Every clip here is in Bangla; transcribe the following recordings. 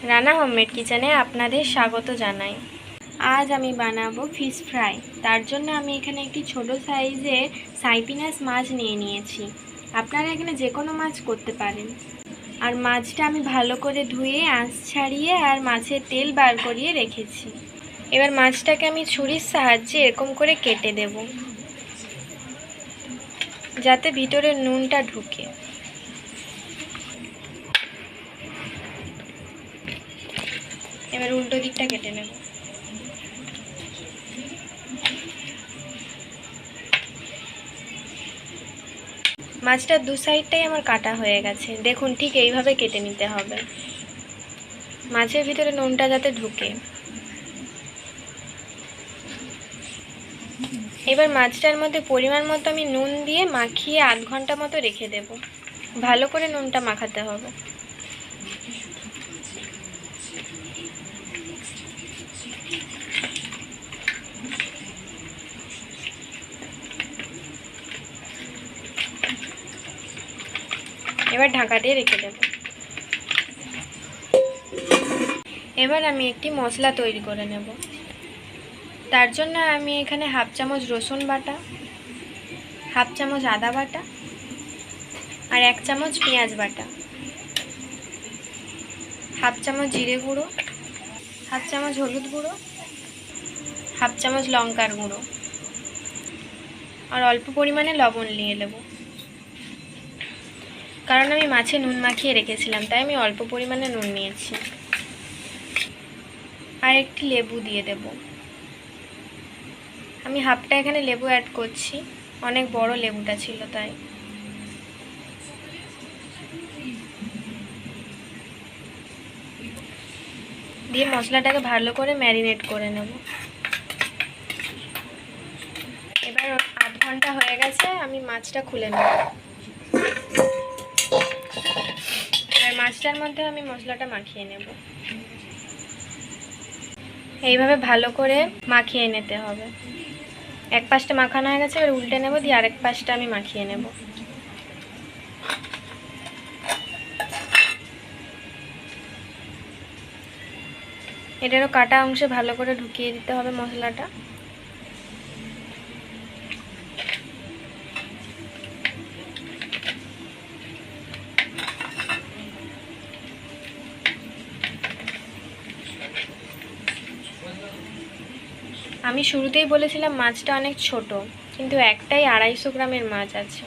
রানা হোমমেড কিচেনে আপনাদের স্বাগত জানাই। আজ আমি বানাবো ফিশ ফ্রাই। তার জন্য আমি এখানে একটি ছোট সাইজে সাইপিনাস মাছ নিয়ে নিয়েছি। আপনারা এখানে যে কোনো মাছ করতে পারেন। আর মাছটা আমি ভালো করে ধুয়ে আঁশ ছাড়িয়ে আর মাছের তেল বার করিয়ে রেখেছি। এবার মাছটাকে আমি ছুরির সাহায্যে এরকম করে কেটে দেব, যাতে ভিতরে নুনটা ঢুকে। এবার উল্টো দিকটা কেটে নেব। মাছটার দু সাইডটাই আমার কাটা হয়ে গেছে। দেখুন, ঠিক এইভাবে কেটে নিতে হবে, মাছের ভিতরে নুনটা যাতে ঢুকে। এবার মাছটার মধ্যে পরিমাণ মতো আমি নুন দিয়ে মাখিয়ে আধ ঘন্টা মতো রেখে দেব। ভালো করে নুনটা মাখাতে হবে। এবার ঢাকা দিয়ে রেখে দেব। এবার আমি একটি মশলা তৈরি করে নেব। তার জন্য আমি এখানে হাফ চামচ রসুন বাটা, হাফ চামচ আদা বাটা আর 1 চামচ পেঁয়াজ বাটা, হাফ চামচ জিরে গুঁড়ো, হাফ চামচ হলুদ গুঁড়ো, হাফ চামচ লঙ্কার গুঁড়ো আর অল্প পরিমাণে লবণ নিয়ে নেব। কারণ আমি মাছে নুন মাখিয়ে রেখেছিলাম, তাই আমি অল্প পরিমাণে নুন নিয়েছি। আর একটি লেবু দিয়ে দেব। আমি হাফটা এখানে লেবু অ্যাড করছি, অনেক বড় লেবুটা ছিল তাই। দিয়ে মশলাটাকে ভালো করে ম্যারিনেট করে নেব। এবার আধ ঘন্টা হয়ে গেছে, আমি মাছটা খুলে নেব। এবার মাছটার মধ্যে আমি মশলাটা মাখিয়ে নেব। এইভাবে ভালো করে মাখিয়ে নিতে হবে। এক পাশটা মাখানো হয়ে গেছে, এবার উল্টে নেব, দিয়ে আরেক পাশটা আমি মাখিয়ে নেব। এটারও কাটা অংশে ভালো করে ঢুকিয়ে দিতে হবে মশলাটা। আমি শুরুতেই বলেছিলাম মাছটা অনেক ছোট, কিন্তু একটাই 250 গ্রামের মাছ আছে।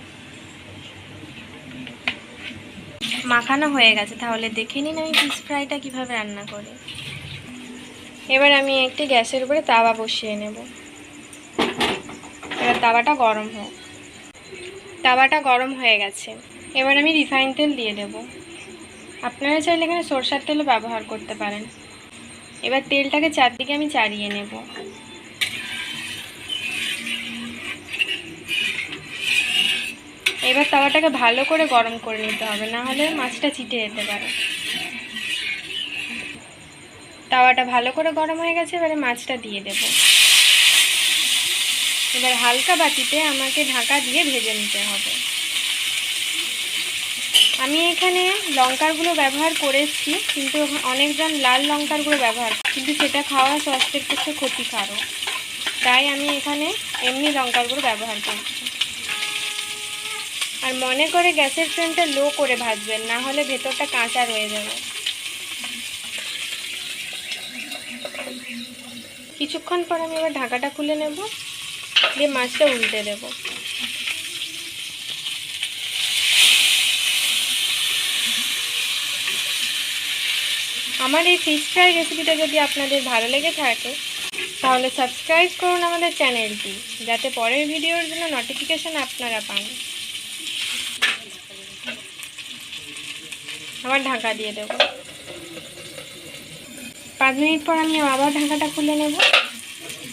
মাখানো হয়ে গেছে, তাহলে দেখে নিন আমি ফিশ ফ্রাইটা কীভাবে রান্না করি। এবার আমি একটি গ্যাসের উপরে তাওয়া বসিয়ে নেব। এবার তাওয়াটা গরম হোক। তাওয়াটা গরম হয়ে গেছে, এবার আমি রিফাইন তেল দিয়ে দেব। আপনারা চাইলে এখানে সরষের তেলও ব্যবহার করতে পারেন। এবার তেলটাকে চারদিকে আমি চাড়িয়ে নেব। এবার তাওয়াটাকে ভালো করে গরম করে নিতে হবে, না হলে মাছটা চিটে যেতে পারে। তাওয়াটা ভালো করে গরম হয়ে গেছে, এবারে মাছটা দিয়ে দেব। এবার হালকা বাটিতে আমাকে ঢাকা দিয়ে ভেজে নিতে হবে। আমি এখানে লঙ্কার গুঁড়ো ব্যবহার করেছি, কিন্তু অনেকজন লাল লঙ্কার গুঁড়ো ব্যবহার করে, কিন্তু সেটা খাওয়া স্বাস্থ্যের পক্ষে ক্ষতিকারক, তাই আমি এখানে এমনি লঙ্কার গুঁড়ো ব্যবহার করছি। আর মনে করে গ্যাসের ফ্লেমটা লো করে ভাজবেন, না হলে ভেতরটা কাঁচা রয়ে যাবে। কিছুক্ষণ পর আমি এবার ঢাকাটা খুলে নেব, দিয়ে মাছটা উল্টে দেব। আমার এই ফিশ ফ্রাই রেসিপিটা যদি আপনাদের ভালো লেগে থাকে, তাহলে সাবস্ক্রাইব করুন আমাদের চ্যানেলটি, যাতে পরের ভিডিওর জন্য নোটিফিকেশান আপনারা পান। আবার ঢাকা দিয়ে দেব। 5 মিনিট পর আমি আবার ঢাকাটা খুলে নেব,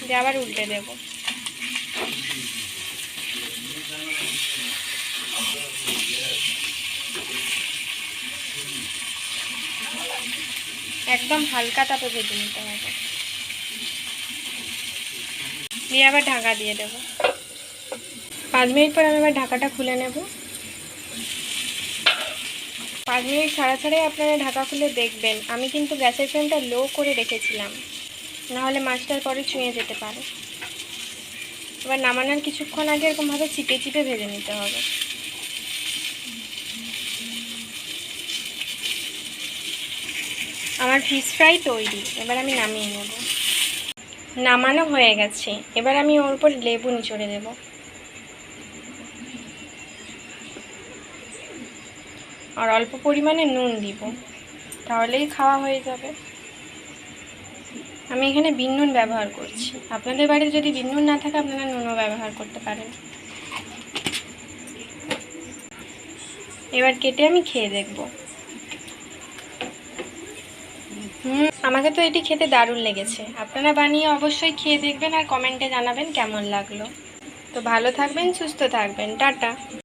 দিয়ে আবার উল্টে দেব। একদম হালকা তাপে ভেজে নিতে হবে, দিয়ে আবার ঢাকা দিয়ে দেব। 5 মিনিট পর আমি আবার ঢাকাটা খুলে নেব। 5 মিনিট ছাড়া ছাড়াই আপনারা ঢাকা খুলে দেখবেন। আমি কিন্তু গ্যাসের ফ্লেমটা লো করে রেখেছিলাম, নাহলে মাছটার পরে চুঁয়ে যেতে পারে। এবার নামানোর কিছুক্ষণ আগে এরকমভাবে চিপে চিপে ভেজে নিতে হবে। আমার ফিশ ফ্রাই তৈরি, এবার আমি নামিয়ে নেব। নামানো হয়ে গেছে, এবার আমি ওর উপর লেবু নিচড়ে দেব। আর অল্প পরিমাণে নুন দিব, তাহলেই খাওয়া হয়ে যাবে। আমি এখানে বিন নুন ব্যবহার করছি, আপনাদের বাড়িতে যদি বিন নুন না থাকে আপনারা নুনও ব্যবহার করতে পারেন। এবার কেটে আমি খেয়ে দেখব। আমাকে তো এটি খেতে দারুণ লেগেছে। আপনারা বানিয়ে অবশ্যই খেয়ে দেখবেন আর কমেন্টে জানাবেন কেমন লাগলো। তো ভালো থাকবেন, সুস্থ থাকবেন, টাটা।